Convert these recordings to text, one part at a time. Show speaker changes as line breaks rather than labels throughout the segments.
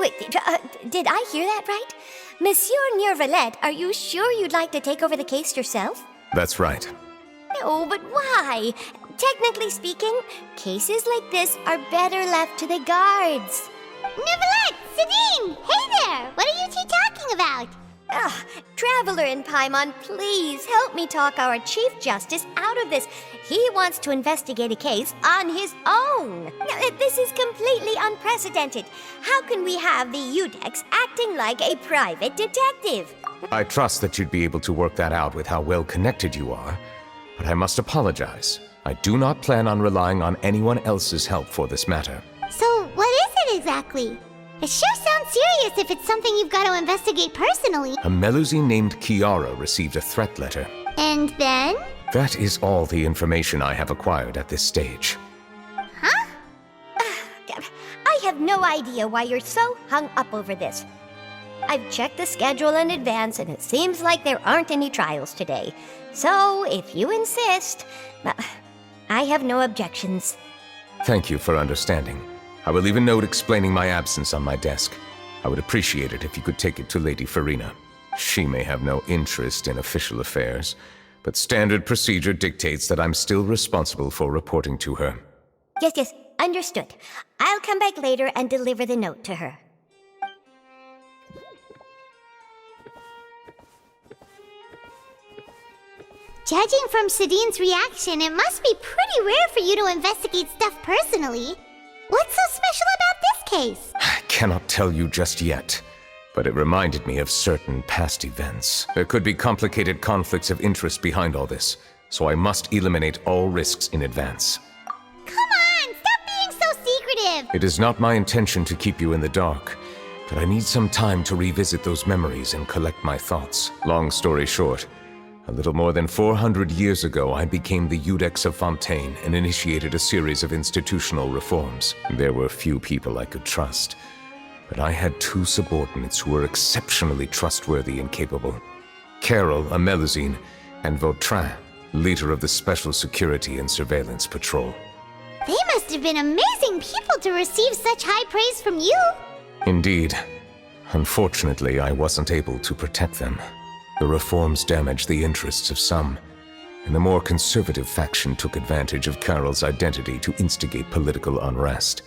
Wait, did I hear that right? Monsieur Neuvilette, are you sure you'd like to take over the case yourself?
That's right.
No, but why? Technically speaking, cases like this are better left to the guards.
Neuvilette! Sidine! Hey there! What are you two talking about?
Traveler in Paimon, please help me talk our Chief Justice out of this. He wants to investigate a case on his own. Now, this is completely unprecedented. How can we have the Udex acting like a private detective?
I trust that you'd be able to work that out with how well connected you are, but I must apologize. I do not plan on relying on anyone else's help for this matter.
So, what is it exactly? It sure sounds serious if it's something you've got to investigate personally.
A Melusine named Kiara received a threat letter.
And then?
That is all the information I have acquired at this stage.
Huh?
I have no idea why you're so hung up over this. I've checked the schedule in advance, and it seems like there aren't any trials today. So, if you insist, I have no objections.
Thank you for understanding. I will leave a note explaining my absence on my desk. I would appreciate it if you could take it to Lady Farina. She may have no interest in official affairs, but standard procedure dictates that I'm still responsible for reporting to her.
Yes, understood. I'll come back later and deliver the note to her.
Judging from Sidine's reaction, it must be pretty rare for you to investigate stuff personally. What's so special about this case?
I cannot tell you just yet, but it reminded me of certain past events. There could be complicated conflicts of interest behind all this, so I must eliminate all risks in advance.
Come on, stop being so secretive!
It is not my intention to keep you in the dark, but I need some time to revisit those memories and collect my thoughts. Long story short, a little more than 400 years ago, I became the Udex of Fontaine and initiated a series of institutional reforms. There were few people I could trust, but I had two subordinates who were exceptionally trustworthy and capable. Carol, a Melusine, and Vautrin, leader of the Special Security and Surveillance Patrol.
They must have been amazing people to receive such high praise from you!
Indeed. Unfortunately, I wasn't able to protect them. The reforms damaged the interests of some, and the more conservative faction took advantage of Carol's identity to instigate political unrest.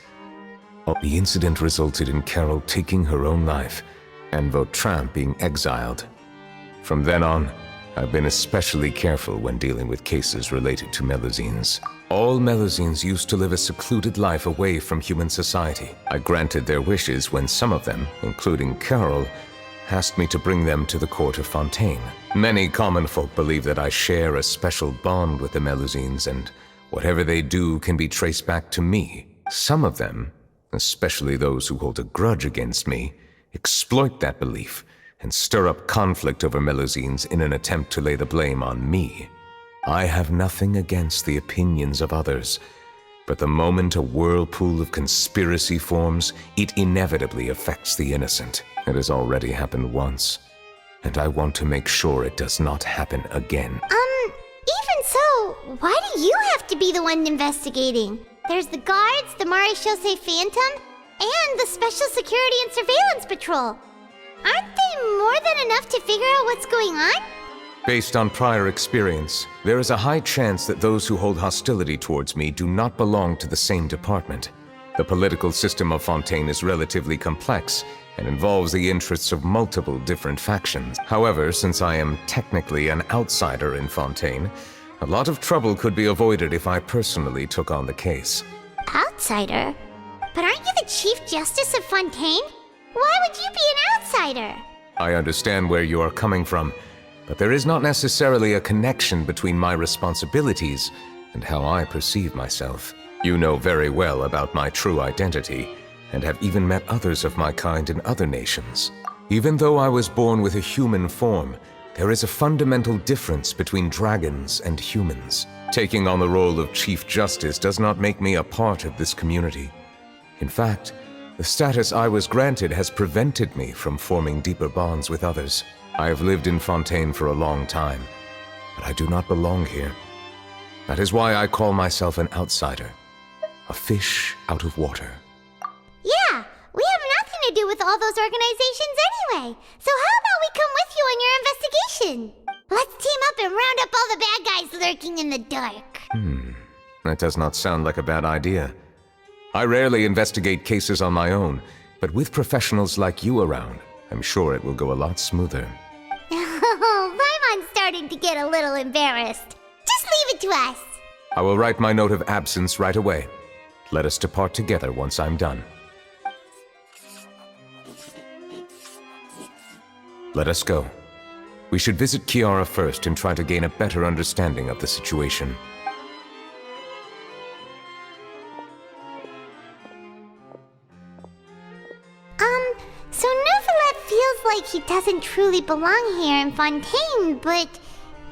The incident resulted in Carol taking her own life, and Vautrin being exiled. From then on, I've been especially careful when dealing with cases related to Melusines. All Melusines used to live a secluded life away from human society. I granted their wishes when some of them, including Carol, asked me to bring them to the court of Fontaine. Many common folk believe that I share a special bond with the Melusines, and whatever they do can be traced back to me. Some of them, especially those who hold a grudge against me, exploit that belief and stir up conflict over Melusines in an attempt to lay the blame on me. I have nothing against the opinions of others, but the moment a whirlpool of conspiracy forms, it inevitably affects the innocent. It has already happened once, and I want to make sure it does not happen again.
Even so, why do you have to be the one investigating? There's the guards, the Maréchaussée Phantom, and the Special Security and Surveillance Patrol. Aren't they more than enough to figure out what's going on?
Based on prior experience, there is a high chance that those who hold hostility towards me do not belong to the same department. The political system of Fontaine is relatively complex and involves the interests of multiple different factions. However, since I am technically an outsider in Fontaine, a lot of trouble could be avoided if I personally took on the case.
Outsider? But aren't you the Chief Justice of Fontaine? Why would you be an outsider?
I understand where you are coming from, but there is not necessarily a connection between my responsibilities and how I perceive myself. You know very well about my true identity, and have even met others of my kind in other nations. Even though I was born with a human form, there is a fundamental difference between dragons and humans. Taking on the role of Chief Justice does not make me a part of this community. In fact, the status I was granted has prevented me from forming deeper bonds with others. I have lived in Fontaine for a long time, but I do not belong here. That is why I call myself an outsider, a fish out of water.
Yeah, we have nothing to do with all those organizations anyway. So how about we come with you on your investigation? Let's team up and round up all the bad guys lurking in the dark.
That does not sound like a bad idea. I rarely investigate cases on my own, but with professionals like you around, I'm sure it will go a lot smoother.
Oh, Paimon's starting to get a little embarrassed. Just leave it to us.
I will write my note of absence right away. Let us depart together once I'm done. Let us go. We should visit Kiara first and try to gain a better understanding of the situation.
So Neuvilette feels like he doesn't truly belong here in Fontaine, but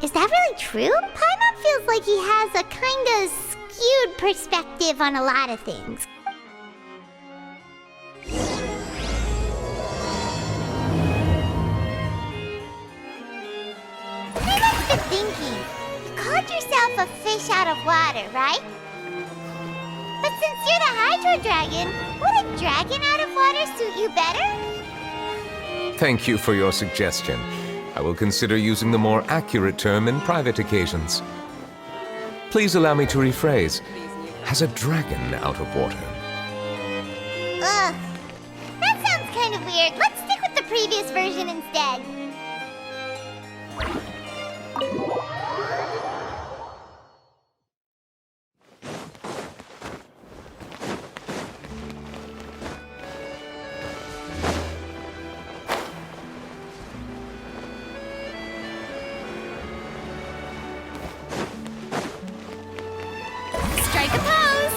is that really true? Paimon feels like he has a kinda skewed perspective on a lot of things. Paimon's been thinking. You called yourself a fish out of water, right? But since you're the Hydro Dragon, would a dragon out of water suit you better?
Thank you for your suggestion. I will consider using the more accurate term in private occasions. Please allow me to rephrase. Has a dragon out of water?
Ugh. That sounds kind of weird. Let's stick with the previous version instead.
Strike a pose!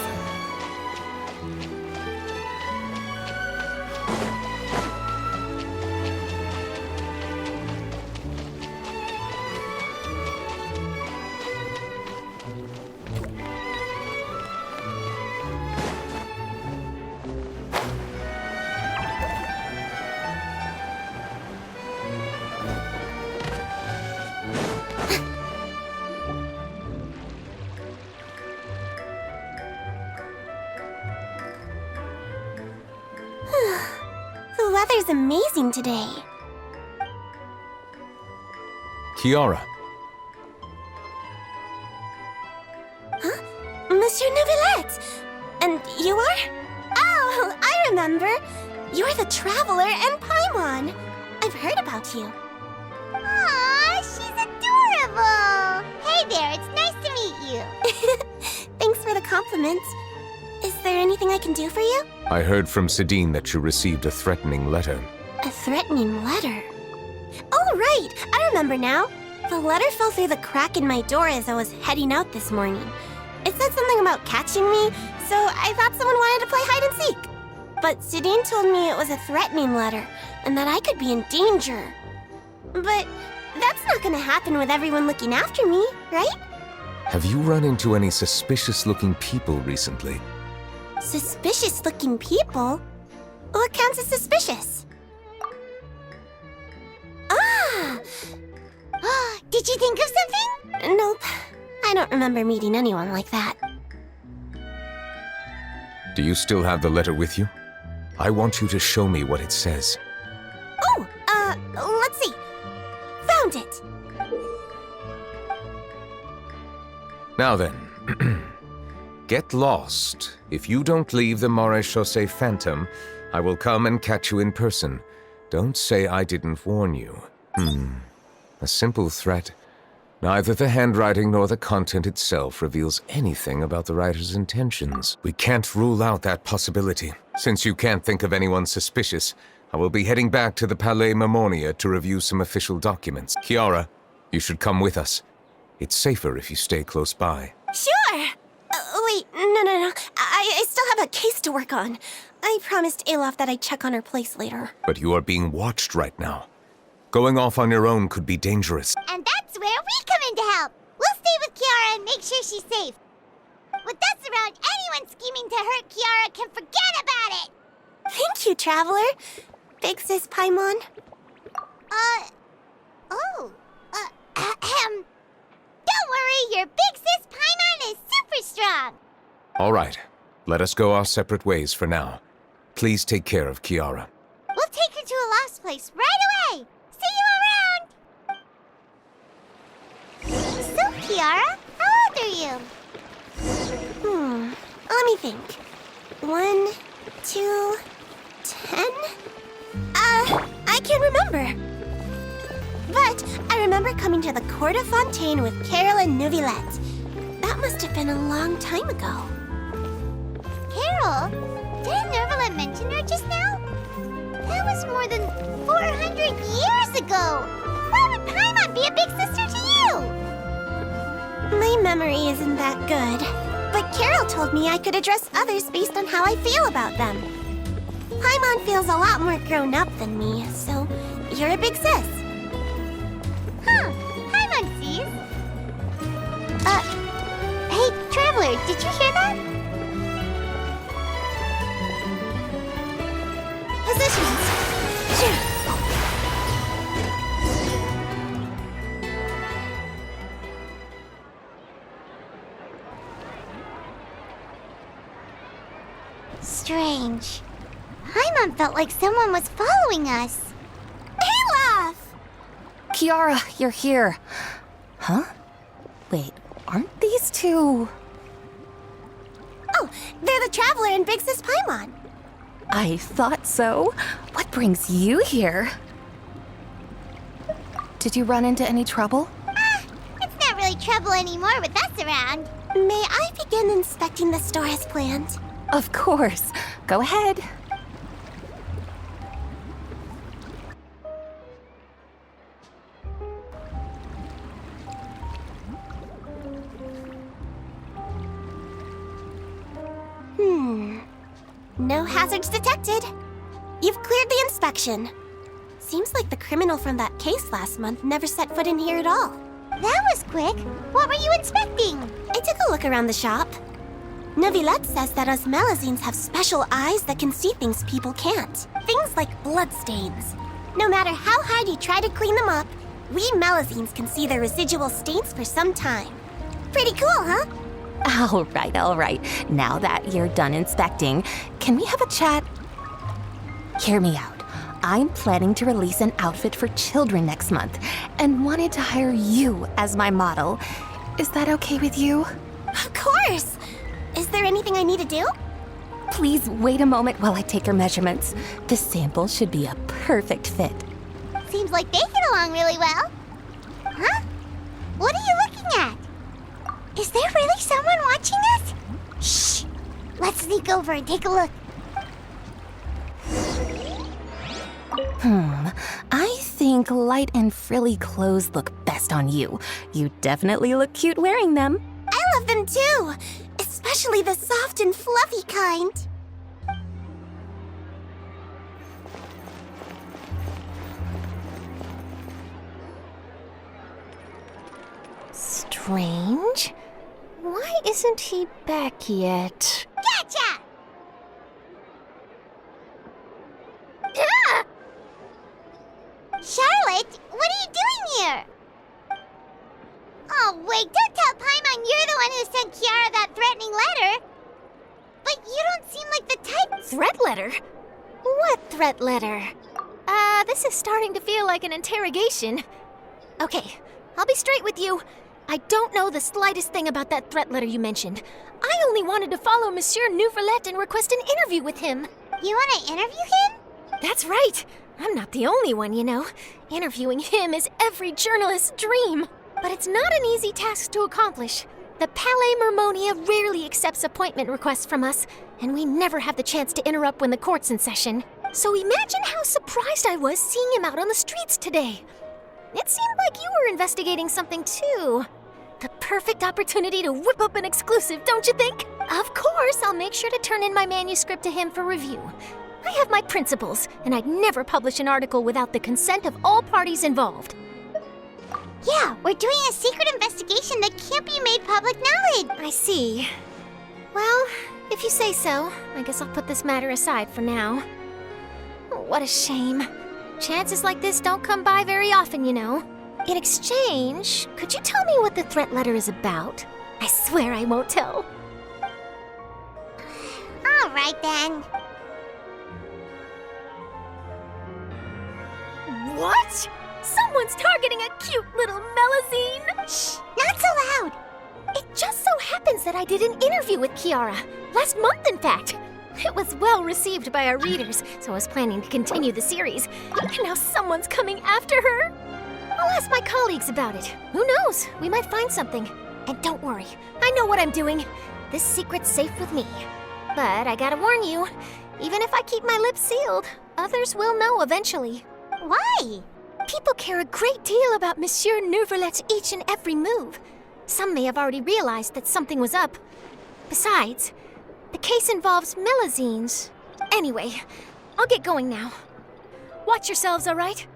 The weather's amazing today.
Kiara,
Monsieur Neuvilette! And you are? Oh, I remember. You're the Traveler and Paimon. I've heard about you. Aw, she's adorable! Hey there, it's nice to meet you. Thanks for the compliment. Is there anything I can do for you?
I heard from Sidine that you received a threatening letter.
A threatening letter? Oh, right! I remember now. The letter fell through the crack in my door as I was heading out this morning. It said something about catching me, so I thought someone wanted to play hide and seek. But Sidine told me it was a threatening letter, and that I could be in danger. But that's not gonna happen with everyone looking after me, right?
Have you run into any suspicious-looking people recently?
Suspicious-looking people? What counts as suspicious? Ah! Did you think of something? Nope. I don't remember meeting anyone like that.
Do you still have the letter with you? I want you to show me what it says.
Oh, let's see. Found it.
Now then, get lost. If you don't leave the Maréchaussée Phantom, I will come and catch you in person. Don't say I didn't warn you. A simple threat. Neither the handwriting nor the content itself reveals anything about the writer's intentions. We can't rule out that possibility. Since you can't think of anyone suspicious, I will be heading back to the Palais Mermonia to review some official documents. Kiara, you should come with us. It's safer if you stay close by.
Sure. Wait, no. I still have a case to work on. I promised Alof that I'd check on her place later.
But you are being watched right now. Going off on your own could be dangerous.
And that's where we come in to help. We'll stay with Kiara and make sure she's safe. With us around, anyone scheming to hurt Kiara can forget about it. Thank you, Traveler. Big Sis Paimon. Don't worry, your Big Sis Paimon is super strong.
All right, let us go our separate ways for now. Please take care of Kiara.
We'll this place right away! See you around! So, Kiara, how old are you? Let me think. 1, 2, 10? I can't remember. But I remember coming to the Court of Fontaine with Carol and Neuvilette. That must have been a long time ago. Carol? Didn't Neuvilette mention her just now? That was more than 400 years ago! Why would Paimon be a big sister to you? My memory isn't that good. But Carol told me I could address others based on how I feel about them. Paimon feels a lot more grown up than me, so you're a big sis. Huh, Paimon sees. Hey, Traveler, did you hear that? Positions. Strange. Paimon felt like someone was following us. Olaf!
Kiara, you're here. Huh? Wait, aren't these two?
Oh, they're the Traveler and Big Sis Paimon.
I thought so. What brings you here? Did you run into any trouble?
It's not really trouble anymore with us around. May I begin inspecting the store as planned?
Of course. Go ahead.
No hazards detected. You've cleared the inspection. Seems like the criminal from that case last month never set foot in here at all. That was quick. What were you inspecting? I took a look around the shop. Neuvilette says that us Melazines have special eyes that can see things people can't. Things like bloodstains. No matter how hard you try to clean them up, we Melazines can see their residual stains for some time. Pretty cool, huh?
All right. Now that you're done inspecting, can we have a chat? Hear me out. I'm planning to release an outfit for children next month and wanted to hire you as my model. Is that okay with you?
Of course! Is there anything I need to do?
Please wait a moment while I take your measurements. The sample should be a perfect fit.
Seems like they get along really well. Huh? What are you looking at? Is there really someone watching us? Shh! Let's sneak over and take a look.
I think light and frilly clothes look best on you. You definitely look cute wearing them.
I love them too! Especially the soft and fluffy kind.
Strange. Why isn't he back yet?
Gotcha! Ah! Charlotte, what are you doing here? Oh, wait, don't tell Paimon you're the one who sent Kiara that threatening letter. But you don't seem like the type...
Threat letter? What threat letter? This is starting to feel like an interrogation. Okay, I'll be straight with you. I don't know the slightest thing about that threat letter you mentioned. I only wanted to follow Monsieur Neuvilette and request an interview with him.
You want to interview him?
That's right. I'm not the only one, you know. Interviewing him is every journalist's dream. But it's not an easy task to accomplish. The Palais Mermonia rarely accepts appointment requests from us, and we never have the chance to interrupt when the court's in session. So imagine how surprised I was seeing him out on the streets today. It seemed like you were investigating something too. The perfect opportunity to whip up an exclusive, don't you think? Of course, I'll make sure to turn in my manuscript to him for review. I have my principles, and I'd never publish an article without the consent of all parties involved.
Yeah, we're doing a secret investigation that can't be made public knowledge.
I see. Well, if you say so, I guess I'll put this matter aside for now. What a shame. Chances like this don't come by very often, you know. In exchange, could you tell me what the threat letter is about? I swear I won't tell.
All right, then.
What? Someone's targeting a cute little Melazine?
Shh, not so loud.
It just so happens that I did an interview with Kiara. Last month, in fact. It was well received by our readers, so I was planning to continue the series. And now someone's coming after her. I'll ask my colleagues about it. Who knows? We might find something. And don't worry, I know what I'm doing. This secret's safe with me. But I gotta warn you, even if I keep my lips sealed, others will know eventually.
Why?
People care a great deal about Monsieur Neuvillette's each and every move. Some may have already realized that something was up. Besides, the case involves Melazines. Anyway, I'll get going now. Watch yourselves, all right?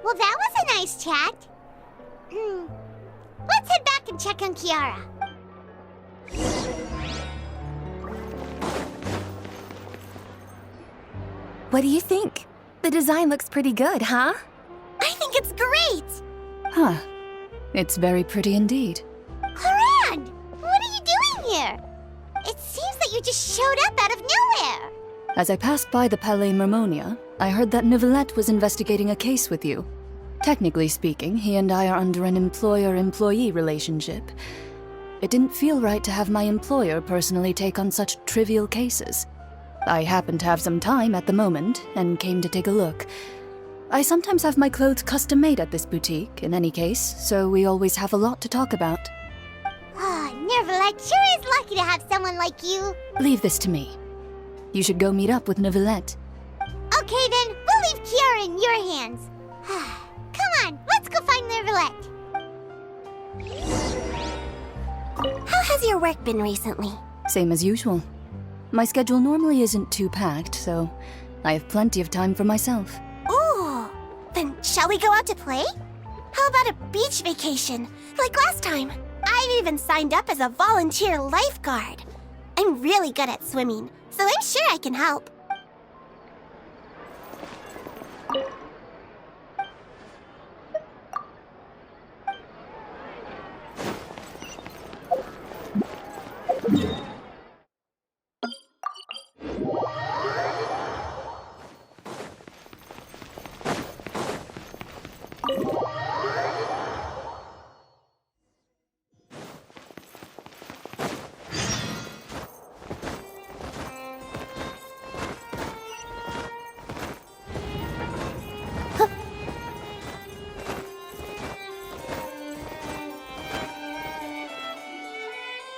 Well, that was a nice chat. Let's head back and check on Kiara.
What do you think? The design looks pretty good, huh?
I think it's great!
Huh. It's very pretty indeed.
Clorinde! What are you doing here? It seems that you just showed up out of nowhere.
As I passed by the Palais Mermonia, I heard that Neuvilette was investigating a case with you. Technically speaking, he and I are under an employer-employee relationship. It didn't feel right to have my employer personally take on such trivial cases. I happened to have some time at the moment and came to take a look. I sometimes have my clothes custom-made at this boutique, in any case, so we always have a lot to talk about.
Neuvilette sure is lucky to have someone like you.
Leave this to me. You should go meet up with Neuvilette.
Okay then, we'll leave Kiara in your hands. Come on, let's go find Neuvilette. How has your work been recently?
Same as usual. My schedule normally isn't too packed, so I have plenty of time for myself.
Ooh, then shall we go out to play? How about a beach vacation, like last time? I've even signed up as a volunteer lifeguard. I'm really good at swimming, so I'm sure I can help.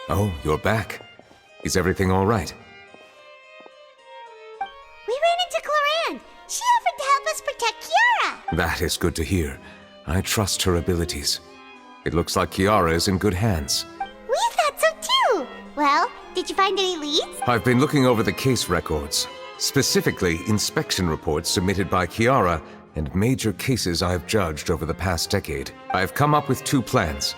Oh, you're back. Is everything all right?
We ran into Clorinde. She offered to help us protect Kiara.
That is good to hear. I trust her abilities. It looks like Kiara is in good hands.
We thought so too. Well, did you find any leads?
I've been looking over the case records, specifically inspection reports submitted by Kiara and major cases I've judged over the past decade. I've come up with two plans.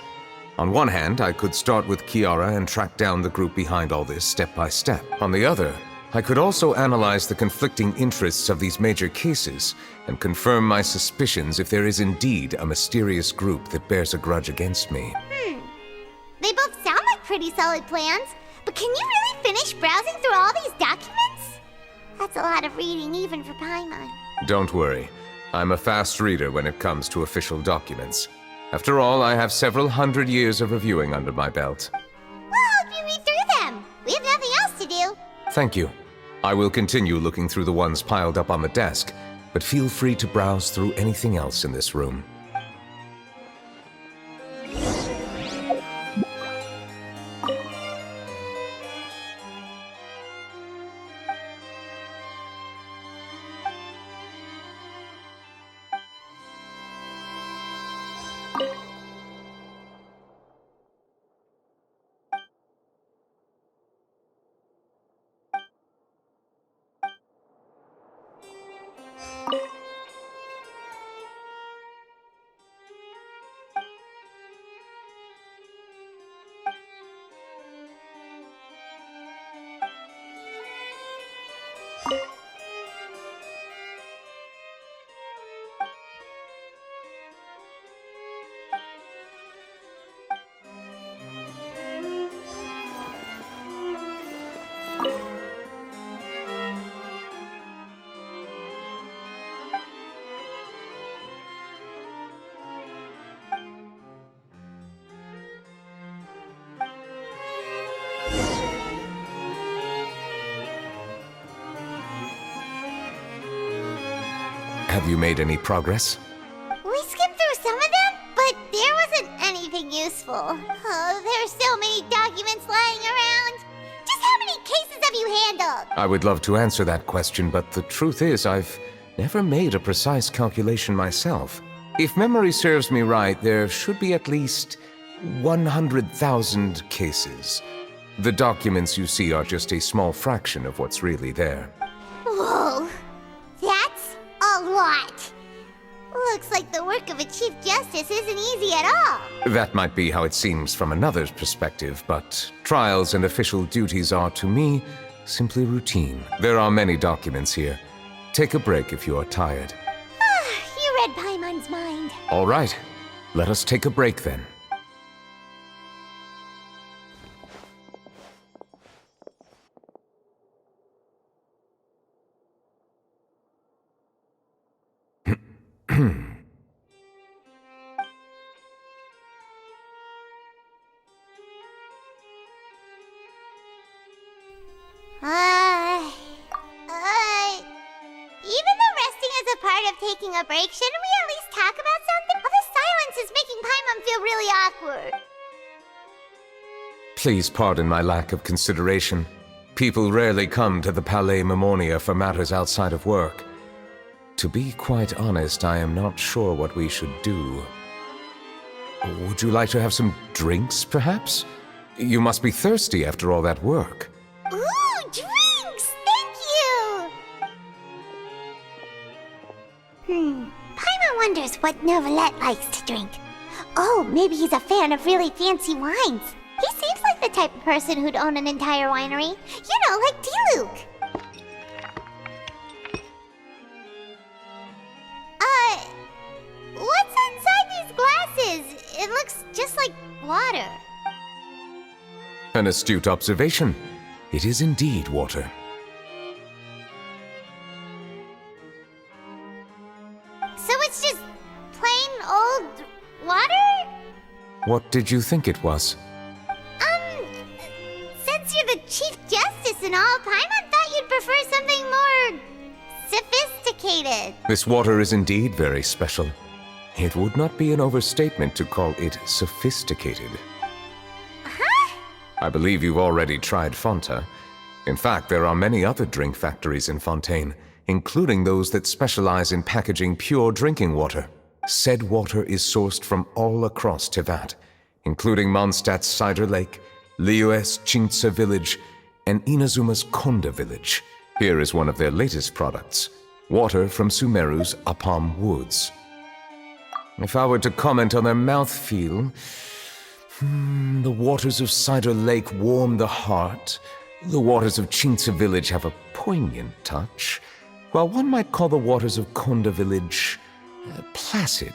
On one hand, I could start with Kiara and track down the group behind all this step by step. On the other, I could also analyze the conflicting interests of these major cases and confirm my suspicions if there is indeed a mysterious group that bears a grudge against me.
They both sound like pretty solid plans, but can you really finish browsing through all these documents? That's a lot of reading even for Paimon.
Don't worry. I'm a fast reader when it comes to official documents. After all, I have several hundred years of reviewing under my belt.
We'll help you read through them. We have nothing else to do.
Thank you. I will continue looking through the ones piled up on the desk, but feel free to browse through anything else in this room. Have you made any progress?
We skipped through some of them, but there wasn't anything useful. Oh, there are so many documents lying around. Just how many cases have you handled?
I would love to answer that question, but the truth is I've never made a precise calculation myself. If memory serves me right, there should be at least 100,000 cases. The documents you see are just a small fraction of what's really there.
Whoa, that's a lot. Looks like the work of a Chief Justice isn't easy at all.
That might be how it seems from another's perspective, but trials and official duties are, to me, simply routine. There are many documents here. Take a break if you are tired.
You read Paimon's mind.
All right, let us take a break then.
Even though resting is a part of taking a break, shouldn't we at least talk about something? All this silence is making Paimon feel really awkward.
Please pardon my lack of consideration. People rarely come to the Palais Mermonia for matters outside of work. To be quite honest, I am not sure what we should do. Would you like to have some drinks, perhaps? You must be thirsty after all that work.
Ooh, drinks! Thank you! Paimon wonders what Neuvilette likes to drink. Oh, maybe he's a fan of really fancy wines. He seems like the type of person who'd own an entire winery. You know, like D-Luke. What's inside these glasses? It looks just like water.
An astute observation. It is indeed water.
So it's just plain old water?
What did you think it was?
Since you're the Chief Justice and all, Paimon thought you'd prefer something more sophisticated.
This water is indeed very special. It would not be an overstatement to call it sophisticated.
Huh?
I believe you've already tried Fonta. In fact, there are many other drink factories in Fontaine, including those that specialize in packaging pure drinking water. Said water is sourced from all across Tevat, including Mondstadt's Cider Lake, Liyue's Chintsa Village, and Inazuma's Konda Village. Here is one of their latest products, water from Sumeru's Apam Woods. If I were to comment on their mouthfeel, the waters of Cider Lake warm the heart, the waters of Chintsa Village have a poignant touch, while one might call the waters of Konda Village placid.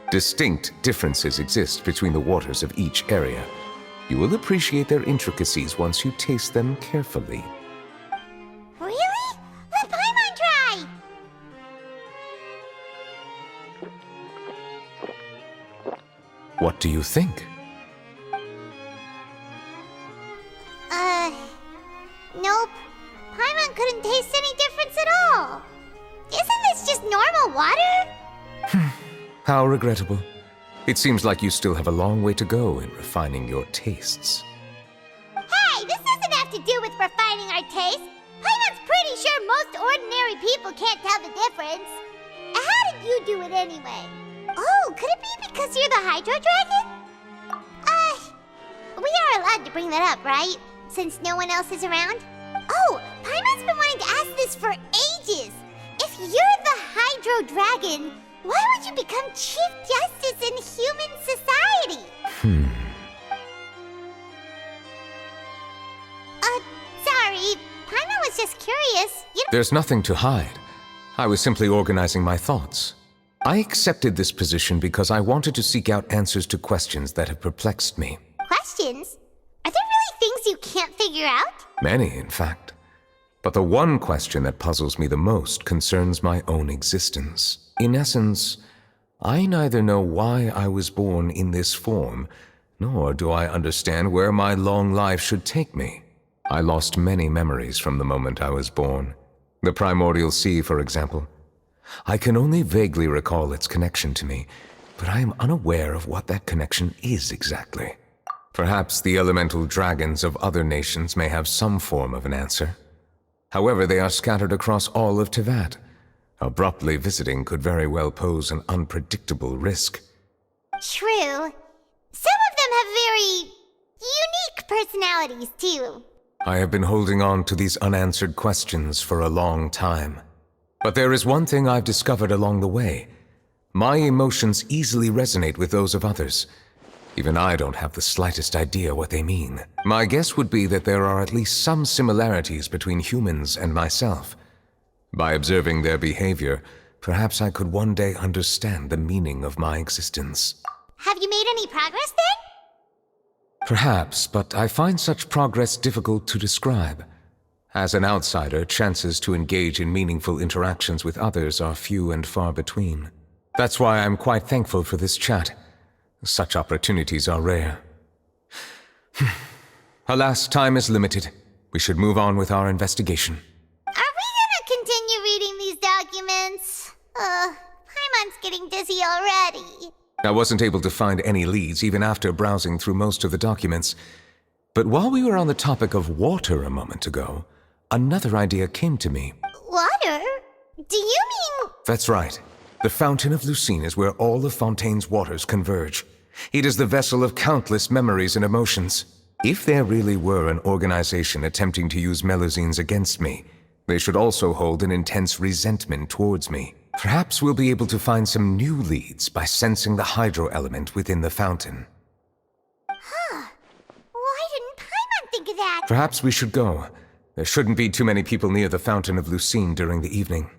Distinct differences exist between the waters of each area. You will appreciate their intricacies once you taste them carefully.
Really? Let Paimon try!
What do you think?
Nope. Paimon couldn't taste any difference at all. Isn't this just normal water?
How regrettable. It seems like you still have a long way to go in refining your tastes.
Hey, this doesn't have to do with refining our taste. Paimon's pretty sure most ordinary people can't tell the difference. How did you do it anyway? Oh, could it be because you're the Hydro Dragon? We are allowed to bring that up, right? Since no one else is around? Oh, Paimon's been wanting to ask this for ages. If you're the Hydro Dragon, why would you become Chief Justice in human society? Sorry. Paimon was just curious.
There's nothing to hide. I was simply organizing my thoughts. I accepted this position because I wanted to seek out answers to questions that have perplexed me.
Questions? Are there really things you can't figure out?
Many, in fact. But the one question that puzzles me the most concerns my own existence. In essence, I neither know why I was born in this form, nor do I understand where my long life should take me. I lost many memories from the moment I was born. The primordial sea, for example. I can only vaguely recall its connection to me, but I am unaware of what that connection is exactly. Perhaps the elemental dragons of other nations may have some form of an answer. However, they are scattered across all of Tevat. Abruptly visiting could very well pose an unpredictable risk.
True. Some of them have very unique personalities, too.
I have been holding on to these unanswered questions for a long time. But there is one thing I've discovered along the way. My emotions easily resonate with those of others. Even I don't have the slightest idea what they mean. My guess would be that there are at least some similarities between humans and myself. By observing their behavior, perhaps I could one day understand the meaning of my existence.
Have you made any progress then?
Perhaps, but I find such progress difficult to describe. As an outsider, chances to engage in meaningful interactions with others are few and far between. That's why I'm quite thankful for this chat. Such opportunities are rare. Alas, time is limited. We should move on with our investigation.
Are we gonna continue reading these documents? Paimon's getting dizzy already.
I wasn't able to find any leads even after browsing through most of the documents. But while we were on the topic of water a moment ago, another idea came to me.
Water? Do you mean...
That's right. The Fountain of Lucine is where all of Fontaine's waters converge. It is the vessel of countless memories and emotions. If there really were an organization attempting to use Melusines against me, they should also hold an intense resentment towards me. Perhaps we'll be able to find some new leads by sensing the hydro element within the fountain.
Huh. Why didn't Paimon think of that?
Perhaps we should go. There shouldn't be too many people near the Fountain of Lucine during the evening.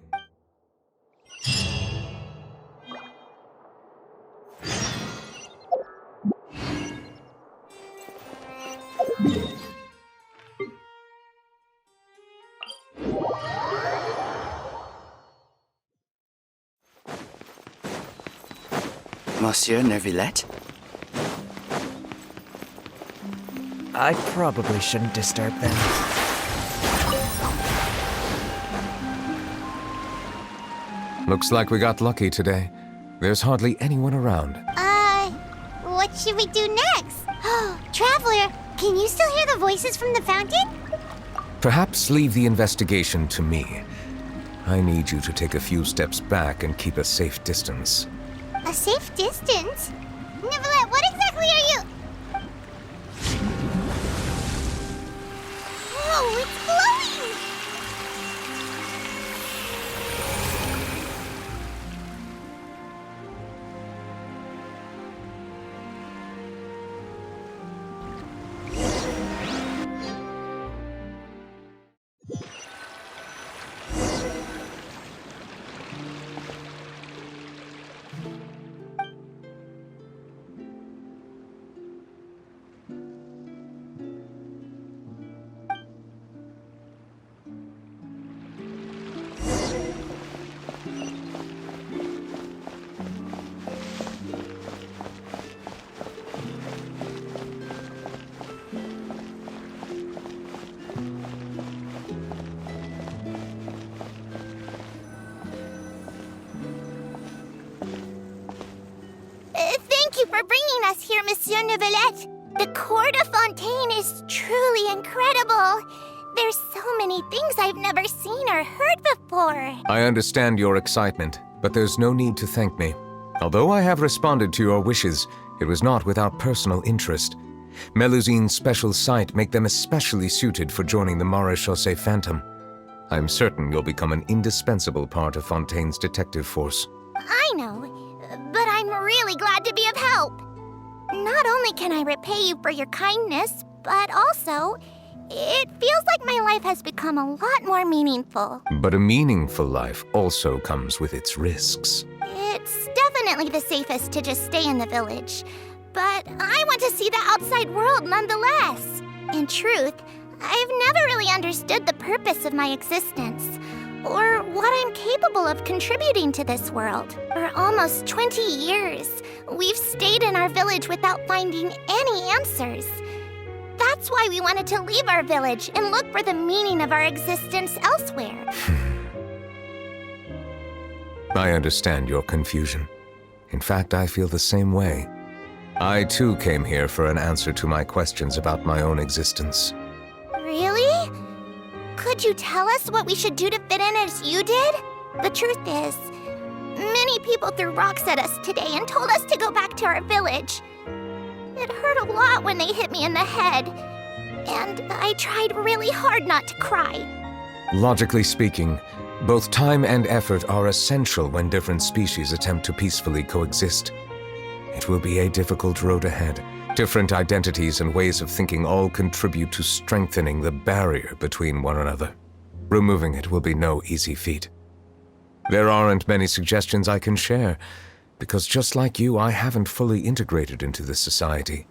Monsieur Neuvilette?
I probably shouldn't disturb them.
Looks like we got lucky today. There's hardly anyone around.
What should we do next? Oh, Traveler, can you still hear the voices from the fountain?
Perhaps leave the investigation to me. I need you to take a few steps back and keep a safe distance.
A safe distance? Neuvilette, what exactly are you... Whoa, it's glowing! Thank you for bringing us here, Monsieur Neuvilette. The court of Fontaine is truly incredible. There's so many things I've never seen or heard before.
I understand your excitement, but there's no need to thank me. Although I have responded to your wishes, it was not without personal interest. Melusine's special sight make them especially suited for joining the Maréchaussée Phantom. I'm certain you'll become an indispensable part of Fontaine's detective force.
I know, but I'm really glad to be of help. Not only can I repay you for your kindness, but also, it feels like my life has become a lot more meaningful.
But a meaningful life also comes with its risks.
It's definitely the safest to just stay in the village, but I want to see the outside world nonetheless. In truth, I've never really understood the purpose of my existence, or what I'm capable of contributing to this world. For almost 20 years, we've stayed in our village without finding any answers. That's why we wanted to leave our village and look for the meaning of our existence elsewhere.
I understand your confusion. In fact, I feel the same way. I too came here for an answer to my questions about my own existence.
Really? Could you tell us what we should do to fit in as you did? The truth is, many people threw rocks at us today and told us to go back to our village. It hurt a lot when they hit me in the head, and I tried really hard not to cry.
Logically speaking, both time and effort are essential when different species attempt to peacefully coexist. It will be a difficult road ahead. Different identities and ways of thinking all contribute to strengthening the barrier between one another. Removing it will be no easy feat. There aren't many suggestions I can share, because just like you, I haven't fully integrated into this society.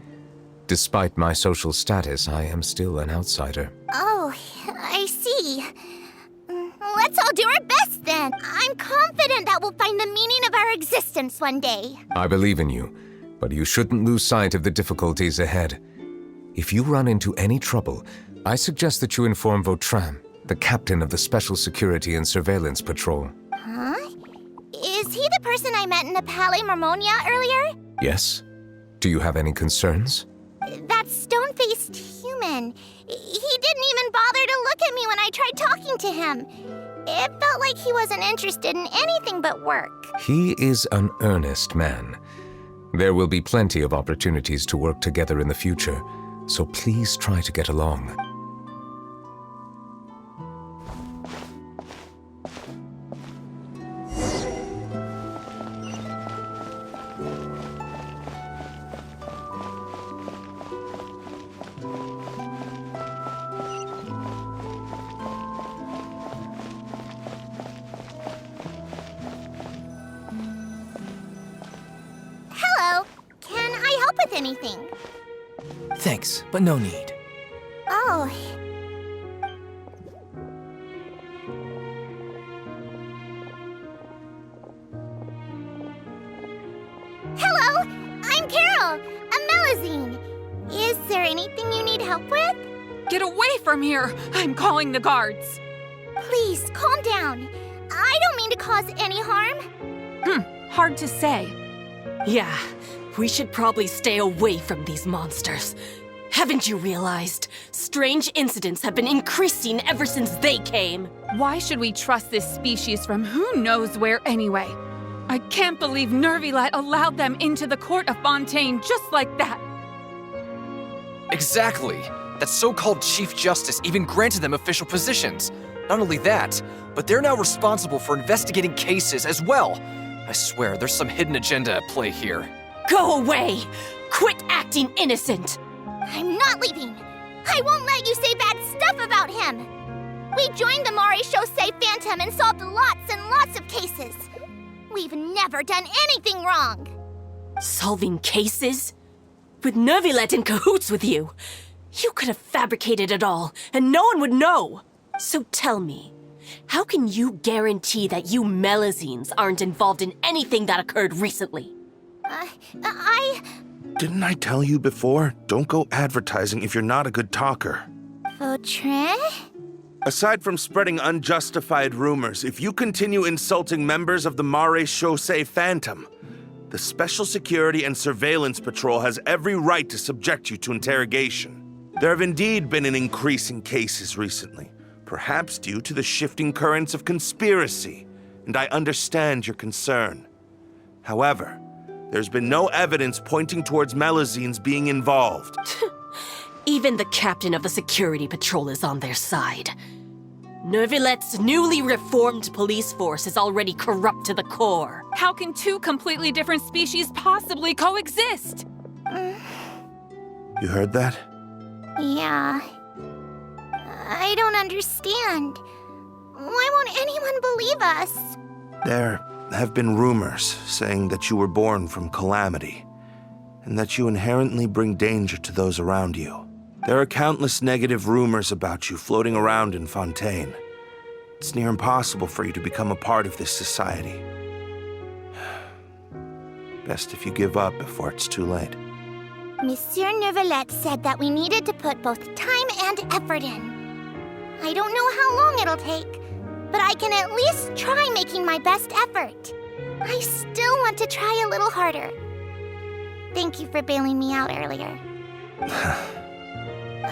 Despite my social status, I am still an outsider.
Oh, I see. Let's all do our best then. I'm confident that we'll find the meaning of our existence one day.
I believe in you, but you shouldn't lose sight of the difficulties ahead. If you run into any trouble, I suggest that you inform Vautrin, the captain of the Special Security and Surveillance Patrol.
Huh? Is he the person I met in the Palais Marmonia earlier?
Yes? Do you have any concerns?
That stone-faced human. He didn't even bother to look at me when I tried talking to him. It felt like he wasn't interested in anything but work.
He is an earnest man. There will be plenty of opportunities to work together in the future, so please try to get along.
Hello. Can I help with anything?
Thanks, but no need.
Oh. Hello, I'm Carol, a Melazine. Is there anything you need help with?
Get away from here! I'm calling the guards!
Please, calm down. I don't mean to cause any harm.
Hard to say.
Yeah, we should probably stay away from these monsters. Haven't you realized? Strange incidents have been increasing ever since they came.
Why should we trust this species from who knows where anyway? I can't believe Neuvilette allowed them into the court of Fontaine just like that.
Exactly! That so-called Chief Justice even granted them official positions. Not only that, but they're now responsible for investigating cases as well. I swear, there's some hidden agenda at play here.
Go away! Quit acting innocent!
I'm not leaving. I won't let you say bad stuff about him. We joined the Maréchaussée Phantom and solved lots and lots of cases. We've never done anything wrong.
Solving cases? With Neuvilette in cahoots with you? You could have fabricated it all, and no one would know. So tell me, how can you guarantee that you Melazines aren't involved in anything that occurred recently?
Didn't I tell you before? Don't go advertising if you're not a good talker.
Vautrin?
Aside from spreading unjustified rumors, if you continue insulting members of the Maréchaussée Phantom, the Special Security and Surveillance Patrol has every right to subject you to interrogation. There have indeed been an increase in cases recently, perhaps due to the shifting currents of conspiracy, and I understand your concern. However, there's been no evidence pointing towards Melazines being involved.
Even the captain of the security patrol is on their side. Neuvilette's newly reformed police force is already corrupt to the core.
How can two completely different species possibly coexist?
You heard that?
Yeah. I don't understand. Why won't anyone believe us?
There have been rumors saying that you were born from calamity, and that you inherently bring danger to those around you. There are countless negative rumors about you floating around in Fontaine. It's near impossible for you to become a part of this society. Best if you give up before it's too late.
Monsieur Neuvilette said that we needed to put both time and effort in. I don't know how long it'll take, but I can at least try making my best effort. I still want to try a little harder. Thank you for bailing me out earlier.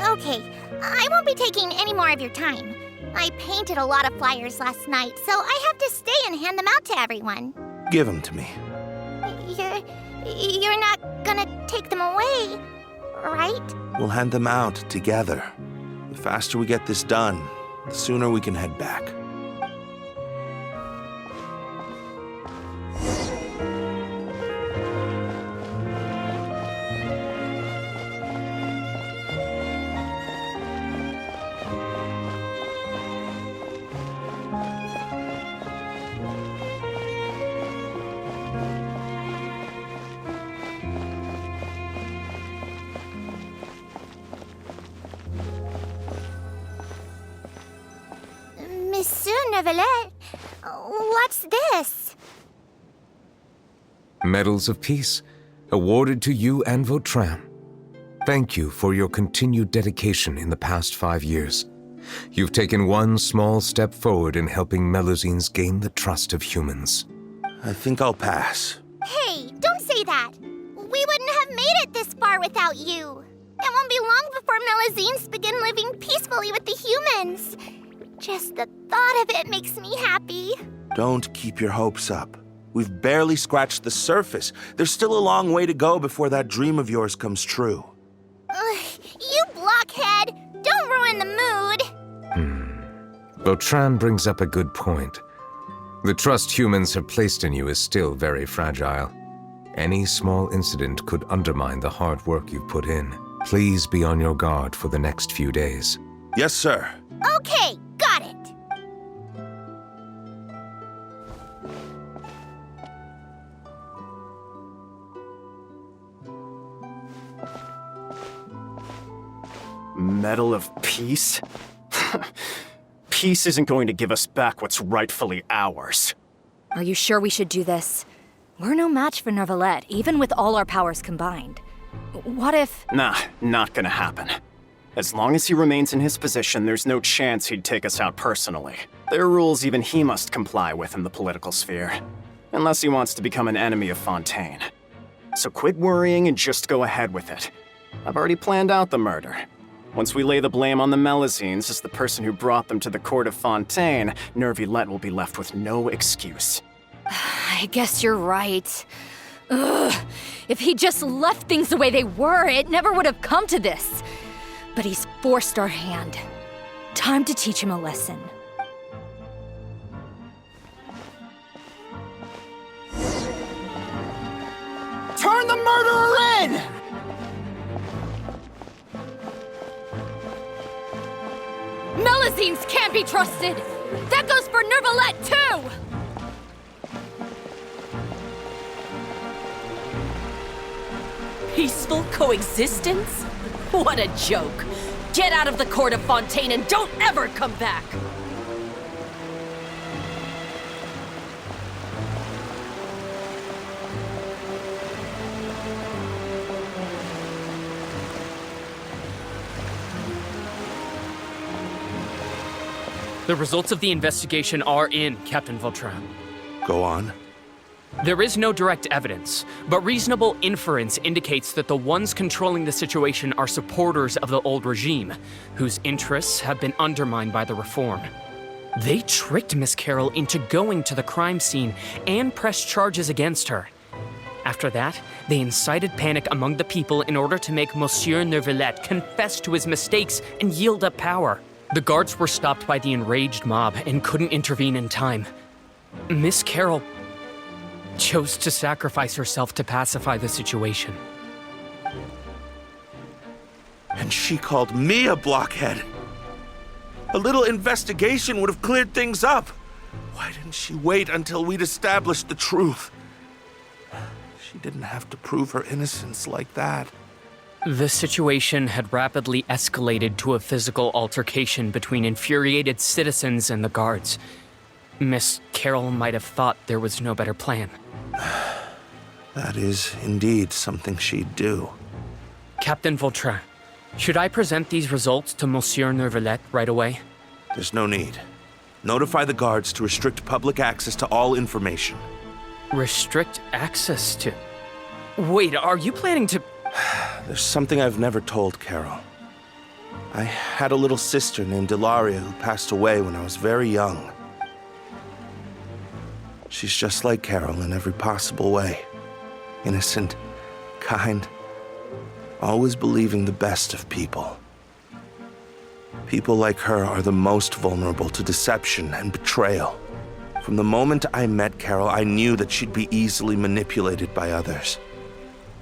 Okay, I won't be taking any more of your time. I painted a lot of flyers last night, so I have to stay and hand them out to everyone.
Give them to me.
You're not gonna take them away, right?
We'll hand them out together. The faster we get this done, the sooner we can head back.
Monsieur Neuvilette, what's this?
Medals of Peace, awarded to you and Vautrin. Thank you for your continued dedication in the past 5 years. You've taken one small step forward in helping Melusines gain the trust of humans.
I think I'll pass.
Hey, don't say that. We wouldn't have made it this far without you. It won't be long before Melusines begin living peacefully with the humans. Just the thought of it makes me happy.
Don't keep your hopes up. We've barely scratched the surface. There's still a long way to go before that dream of yours comes true.
You blockhead! Don't ruin the mood!
Vautrin brings up a good point. The trust humans have placed in you is still very fragile. Any small incident could undermine the hard work you've put in. Please be on your guard for the next few days.
Yes, sir.
Okay, got it.
Medal of Peace? Peace isn't going to give us back what's rightfully ours.
Are you sure we should do this? We're no match for Neuvilette, even with all our powers combined. What if...
Nah, not gonna happen. As long as he remains in his position, there's no chance he'd take us out personally. There are rules even he must comply with in the political sphere. Unless he wants to become an enemy of Fontaine. So quit worrying and just go ahead with it. I've already planned out the murder. Once we lay the blame on the Melusines as the person who brought them to the court of Fontaine, Neuvilette will be left with no excuse.
I guess you're right. Ugh. If he just left things the way they were, it never would have come to this. But he's forced our hand. Time to teach him a lesson.
Turn the murderer in!
Melusines can't be trusted! That goes for Neuvilette, too!
Peaceful coexistence? What a joke. Get out of the court of Fontaine and don't ever come back!
The results of the investigation are in, Captain Vautrin.
Go on.
There is no direct evidence, but reasonable inference indicates that the ones controlling the situation are supporters of the old regime, whose interests have been undermined by the reform. They tricked Miss Carroll into going to the crime scene and pressed charges against her. After that, they incited panic among the people in order to make Monsieur Neuvilette confess to his mistakes and yield up power. The guards were stopped by the enraged mob and couldn't intervene in time. Miss Carroll chose to sacrifice herself to pacify the situation.
And she called me a blockhead. A little investigation would have cleared things up. Why didn't she wait until we'd established the truth? She didn't have to prove her innocence like that.
The situation had rapidly escalated to a physical altercation between infuriated citizens and the guards. Miss Carroll might have thought there was no better plan.
That is indeed something she'd do.
Captain Vautrin, should I present these results to Monsieur Neuvilette right away?
There's no need. Notify the guards to restrict public access to all information.
Restrict access to... Wait, are you planning to...
There's something I've never told Carol. I had a little sister named Ilaria who passed away when I was very young. She's just like Carol in every possible way. Innocent, kind, always believing the best of people. People like her are the most vulnerable to deception and betrayal. From the moment I met Carol, I knew that she'd be easily manipulated by others.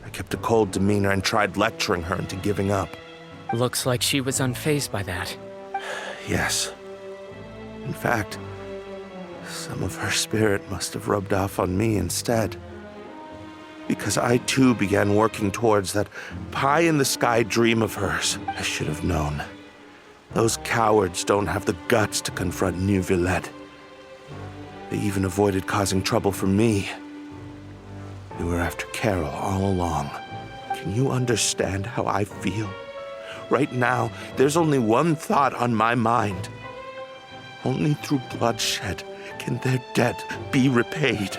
I kept a cold demeanor and tried lecturing her into giving up.
Looks like she was unfazed by that.
Yes. In fact, some of her spirit must have rubbed off on me instead. Because I too began working towards that pie-in-the-sky dream of hers. I should have known. Those cowards don't have the guts to confront Neuvilette. They even avoided causing trouble for me. They were after Carol all along. Can you understand how I feel? Right now, there's only one thought on my mind. Only through bloodshed can their debt be repaid.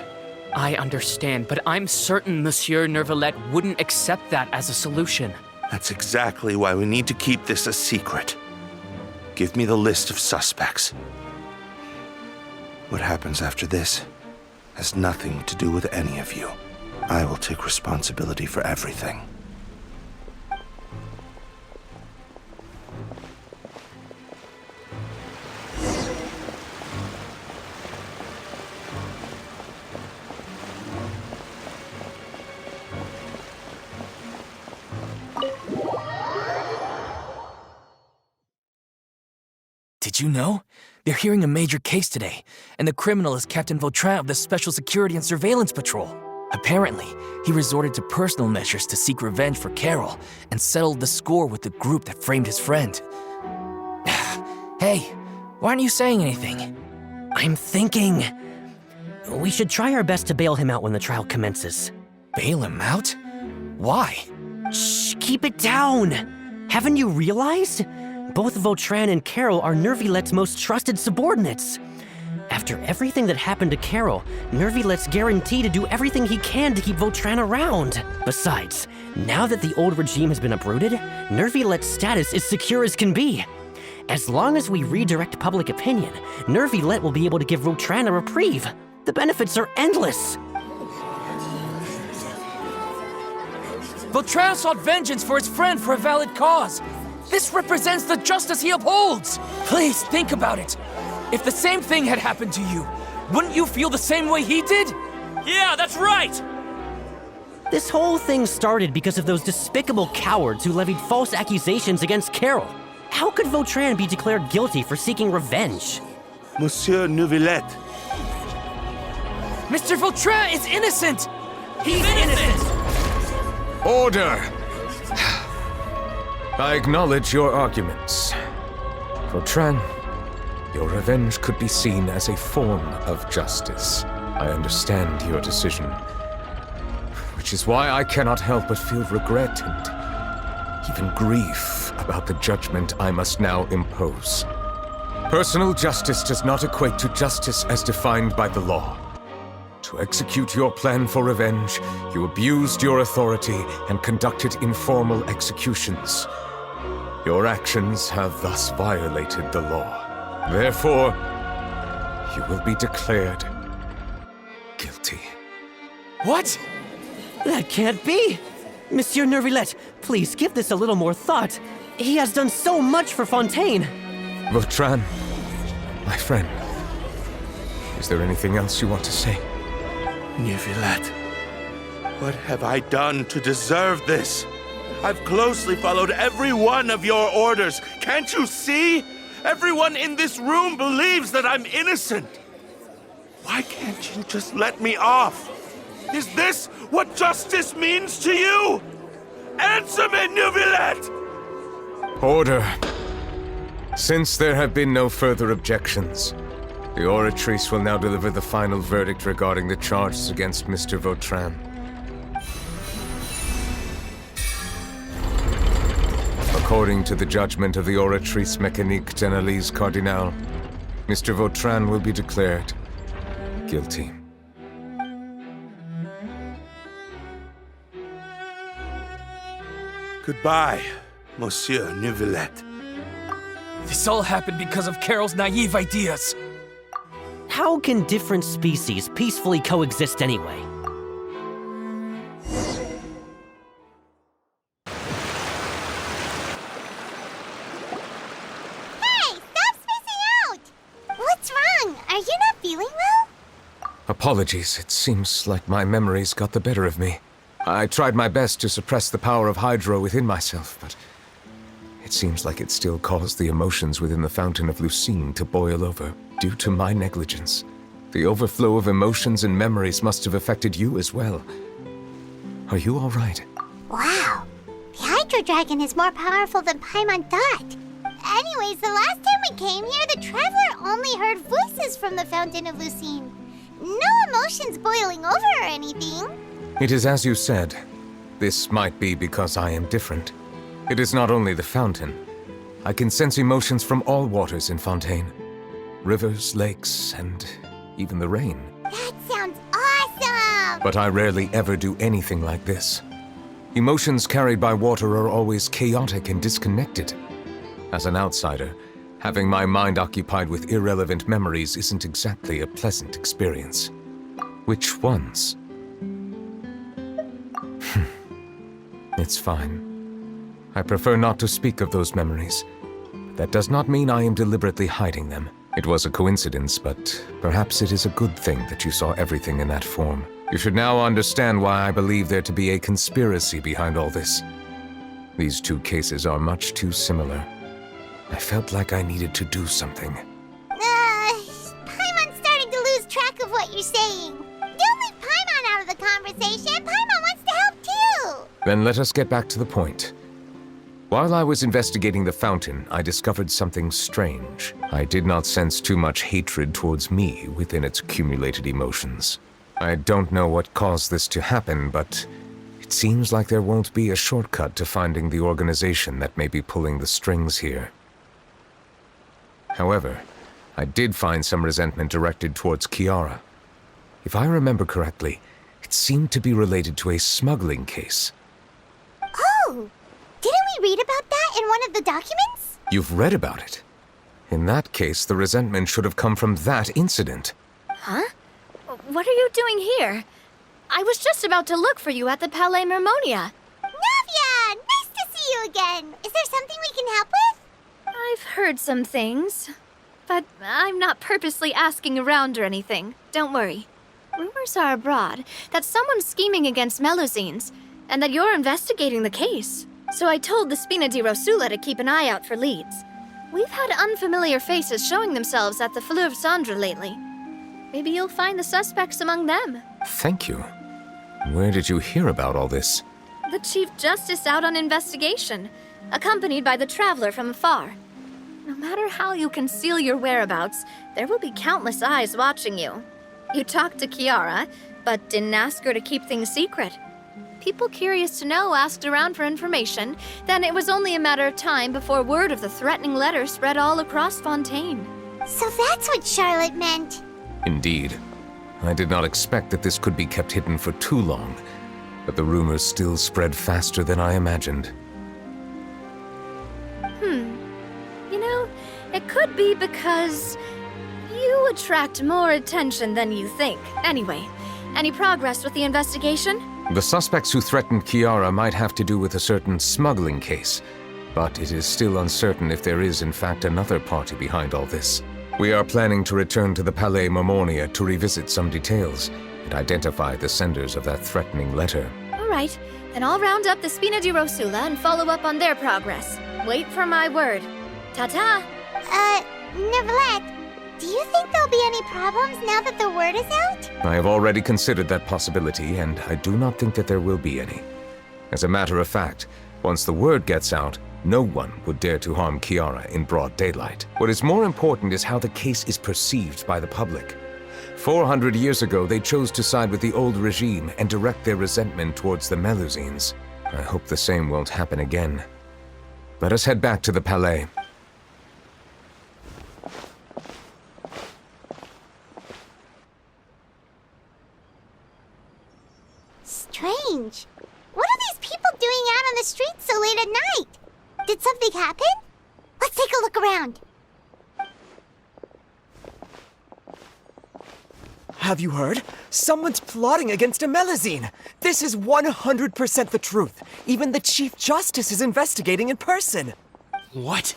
I understand, but I'm certain Monsieur Neuvilette wouldn't accept that as a solution.
That's exactly why we need to keep this a secret. Give me the list of suspects. What happens after this has nothing to do with any of you. I will take responsibility for everything.
Did you know? They're hearing a major case today, and the criminal is Captain Vautrin of the Special Security and Surveillance Patrol. Apparently, he resorted to personal measures to seek revenge for Carol and settled the score with the group that framed his friend. Hey, why aren't you saying anything?
I'm thinking... we should try our best to bail him out when the trial commences.
Bail him out? Why?
Shh, keep it down! Haven't you realized? Both Vautrin and Carol are Neuvillette's most trusted subordinates. After everything that happened to Carol, Neuvillette's guaranteed to do everything he can to keep Vautrin around. Besides, now that the old regime has been uprooted, Neuvillette's status is secure as can be. As long as we redirect public opinion, Neuvilette will be able to give Vautrin a reprieve. The benefits are endless.
Vautrin sought vengeance for his friend for a valid cause. This represents the justice he upholds. Please think about it. If the same thing had happened to you, wouldn't you feel the same way he did?
Yeah, that's right! This whole thing started because of those despicable cowards who levied false accusations against Carol. How could Vautrin be declared guilty for seeking revenge?
Monsieur Neuvilette.
Mr. Vautrin is innocent! He's innocent!
Order! I acknowledge your arguments. Vautrin, your revenge could be seen as a form of justice. I understand your decision, which is why I cannot help but feel regret and even grief about the judgment I must now impose. Personal justice does not equate to justice as defined by the law. To execute your plan for revenge, you abused your authority and conducted informal executions. Your actions have thus violated the law. Therefore, you will be declared guilty.
What?
That can't be! Monsieur Neuvilette, please give this a little more thought. He has done so much for Fontaine.
Vautrin, my friend, is there anything else you want to say?
Neuvilette, what have I done to deserve this? I've closely followed every one of your orders. Can't you see? Everyone in this room believes that I'm innocent. Why can't you just let me off? Is this what justice means to you? Answer me, Neuvilette!
Order. Since there have been no further objections, the Oratrice will now deliver the final verdict regarding the charges against Mr. Vautrin. According to the judgment of the Oratrice Mécanique d'Analyse Cardinal, Mr. Vautrin will be declared guilty.
Goodbye, Monsieur Neuvilette.
This all happened because of Carol's naive ideas.
How can different species peacefully coexist anyway?
Hey, stop spacing out! What's wrong? Are you not feeling well?
Apologies, it seems like my memories got the better of me. I tried my best to suppress the power of Hydro within myself, but it seems like it still caused the emotions within the Fountain of Lucine to boil over, due to my negligence. The overflow of emotions and memories must have affected you as well. Are you all right?
Wow. The Hydro Dragon is more powerful than Paimon thought. Anyways, the last time we came here, the Traveler only heard voices from the Fountain of Lucine. No emotions boiling over or anything.
It is as you said. This might be because I am different. It is not only the fountain. I can sense emotions from all waters in Fontaine. Rivers, lakes, and even the rain.
That sounds awesome!
But I rarely ever do anything like this. Emotions carried by water are always chaotic and disconnected. As an outsider, having my mind occupied with irrelevant memories isn't exactly a pleasant experience. Which ones? It's fine. I prefer not to speak of those memories. That does not mean I am deliberately hiding them. It was a coincidence, but perhaps it is a good thing that you saw everything in that form. You should now understand why I believe there to be a conspiracy behind all this. These two cases are much too similar. I felt like I needed to do something.
Paimon's starting to lose track of what you're saying. Don't leave Paimon out of the conversation. Paimon wants to help too.
Then let us get back to the point. While I was investigating the fountain, I discovered something strange. I did not sense too much hatred towards me within its accumulated emotions. I don't know what caused this to happen, but it seems like there won't be a shortcut to finding the organization that may be pulling the strings here. However, I did find some resentment directed towards Kiara. If I remember correctly, it seemed to be related to a smuggling case.
Oh! Didn't we read about that in one of the documents?
You've read about it? In that case, the resentment should have come from that incident.
Huh? What are you doing here? I was just about to look for you at the Palais Mermonia.
Navia! Nice to see you again! Is there something we can help with?
I've heard some things, but I'm not purposely asking around or anything. Don't worry. Rumors are abroad that someone's scheming against Melusines, and that you're investigating the case. So I told the Spina di Rosula to keep an eye out for leads. We've had unfamiliar faces showing themselves at the Fleuve Cendre lately. Maybe you'll find the suspects among them.
Thank you. Where did you hear about all this?
The Chief Justice out on investigation, accompanied by the Traveler from afar. No matter how you conceal your whereabouts, there will be countless eyes watching you. You talked to Kiara, but didn't ask her to keep things secret. People curious to know asked around for information, then it was only a matter of time before word of the threatening letter spread all across Fontaine.
So that's what Charlotte meant.
Indeed. I did not expect that this could be kept hidden for too long, but the rumors still spread faster than I imagined.
You know, it could be because you attract more attention than you think. Anyway, any progress with the investigation?
The suspects who threatened Kiara might have to do with a certain smuggling case, but it is still uncertain if there is in fact another party behind all this. We are planning to return to the Palais Mermonia to revisit some details and identify the senders of that threatening letter.
All right, then I'll round up the Spina di Rosula and follow up on their progress. Wait for my word. Ta-ta!
Neuvilette, do you think there'll be any problems now that the word is out?
I have already considered that possibility, and I do not think that there will be any. As a matter of fact, once the word gets out, no one would dare to harm Kiara in broad daylight. What is more important is how the case is perceived by the public. 400 years ago, they chose to side with the old regime and direct their resentment towards the Melusines. I hope the same won't happen again. Let us head back to the Palais.
the streets so late at night? Did something happen? Let's take a look around.
Have you heard? Someone's plotting against Amelazine! This is 100% the truth. Even the Chief Justice is investigating in person.
What?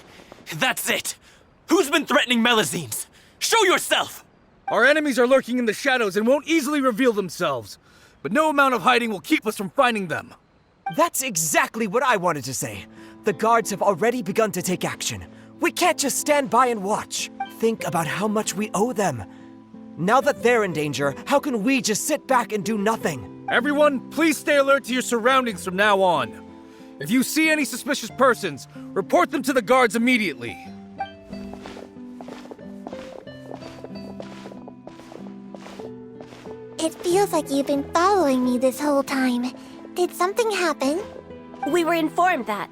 That's it! Who's been threatening Melazines? Show yourself!
Our enemies are lurking in the shadows and won't easily reveal themselves. But no amount of hiding will keep us from finding them.
That's exactly what I wanted to say. The guards have already begun to take action. We can't just stand by and watch. Think about how much we owe them. Now that they're in danger, how can we just sit back and do nothing?
Everyone, please stay alert to your surroundings from now on. If you see any suspicious persons, report them to the guards immediately.
It feels like you've been following me this whole time. Did something happen?
We were informed that.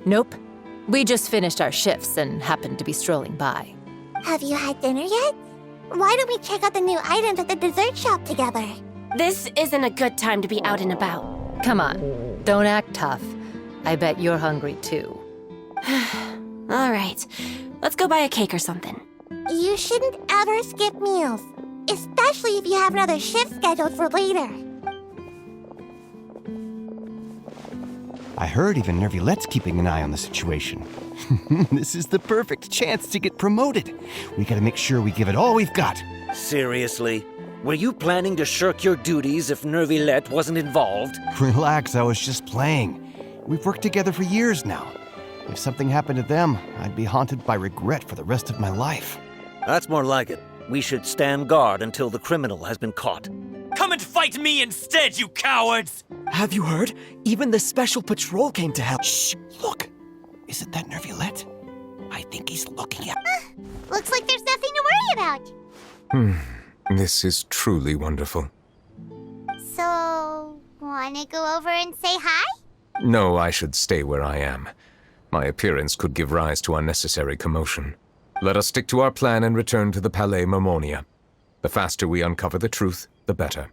Nope. We just finished our shifts and happened to be strolling by.
Have you had dinner yet? Why don't we check out the new items at the dessert shop together?
This isn't a good time to be out and about.
Come on, don't act tough. I bet you're hungry too.
All right, let's go buy a cake or something.
You shouldn't ever skip meals, especially if you have another shift scheduled for later.
I heard even Neuvilette's keeping an eye on the situation. This is the perfect chance to get promoted. We gotta make sure we give it all we've got.
Seriously? Were you planning to shirk your duties if Neuvilette wasn't involved?
Relax, I was just playing. We've worked together for years now. If something happened to them, I'd be haunted by regret for the rest of my life.
That's more like it. We should stand guard until the criminal has been caught.
Come and fight me instead, you cowards!
Have you heard? Even the special patrol came to help.
Shh! Look! Isn't that Neuvilette? I think he's looking at...
Looks like there's nothing to worry about.
This is truly wonderful.
So, wanna go over and say hi?
No, I should stay where I am. My appearance could give rise to unnecessary commotion. Let us stick to our plan and return to the Palais Mermonia. The faster we uncover the truth, the better.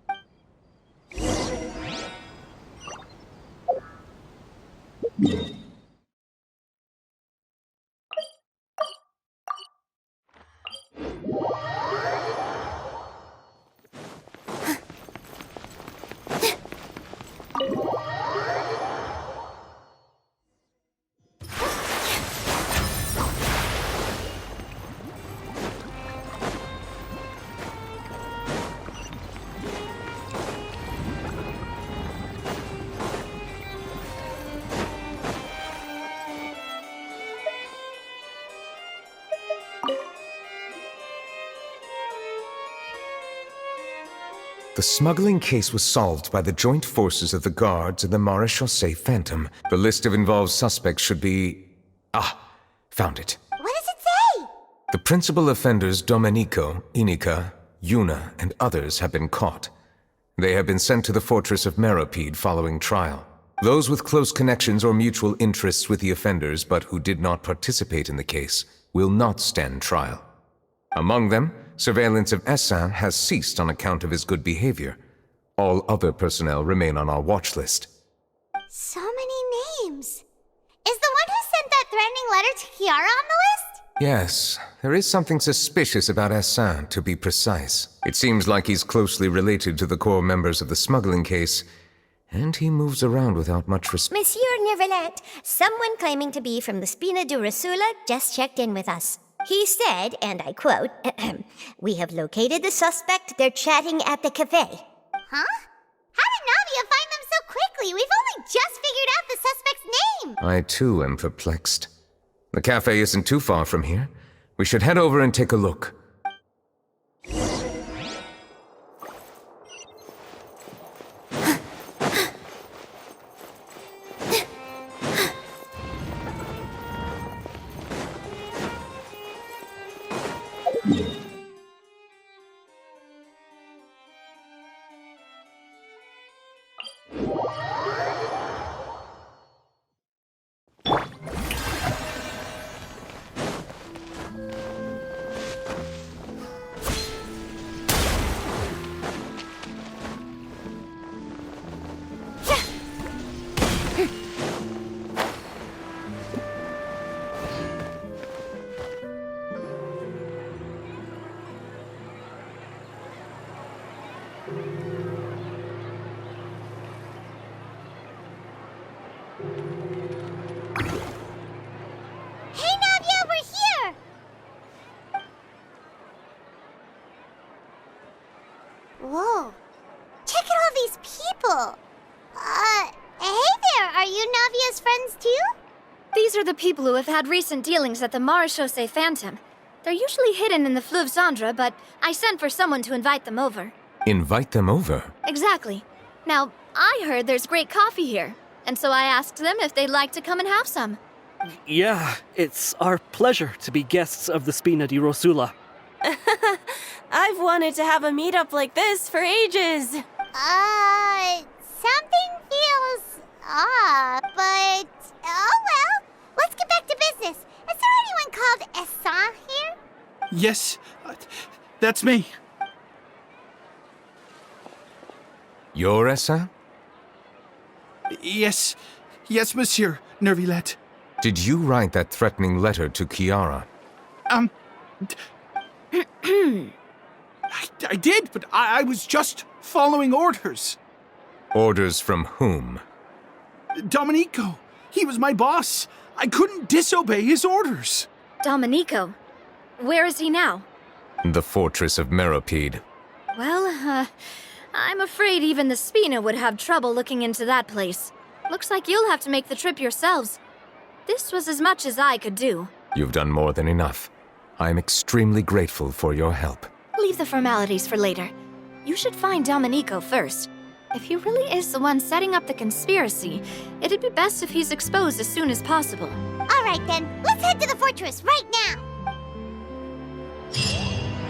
The smuggling case was solved by the joint forces of the guards and the Maréchaussée Phantom. The list of involved suspects should be... found it.
What does it say?
The principal offenders Domenico, Inica, Yuna, and others have been caught. They have been sent to the fortress of Meropide following trial. Those with close connections or mutual interests with the offenders but who did not participate in the case will not stand trial. Among them, surveillance of Essin has ceased on account of his good behavior. All other personnel remain on our watch list.
So many names. Is the one who sent that threatening letter to Kiara on the list?
Yes, there is something suspicious about Essin, to be precise. It seems like he's closely related to the core members of the smuggling case, and he moves around without much respect.
Monsieur Neuvilette, someone claiming to be from the Spina Durasula just checked in with us. He said, and I quote, "We have located the suspect. They're chatting at the cafe."
Huh? How did Navia find them so quickly? We've only just figured out the suspect's name.
I too am perplexed. The cafe isn't too far from here. We should head over and take a look.
Hey, Navia, we're here! Whoa. Check out all these people! Hey there, are you Navia's friends too?
These are the people who have had recent dealings at the Marechaussee Phantom. They're usually hidden in the Fleuve Cendre, but I sent for someone to invite them over.
Invite them over?
Exactly. Now, I heard there's great coffee here, and so I asked them if they'd like to come and have some.
Yeah, it's our pleasure to be guests of the Spina di Rosula.
I've wanted to have a meetup like this for ages.
Something feels off, but oh well. Let's get back to business. Is there anyone called Essan here?
Yes, that's me.
You're Essa?
Yes, monsieur, Neuvilette.
Did you write that threatening letter to Kiara?
I did, but I was just following orders.
Orders from whom?
Domenico. He was my boss. I couldn't disobey his orders.
Domenico? Where is he now?
The fortress of Meropide.
Well, I'm afraid even the Spina would have trouble looking into that place. Looks like you'll have to make the trip yourselves. This was as much as I could do.
You've done more than enough. I'm extremely grateful for your help.
Leave the formalities for later. You should find Domenico first. If he really is the one setting up the conspiracy, it'd be best if he's exposed as soon as possible.
All right then, let's head to the fortress right now.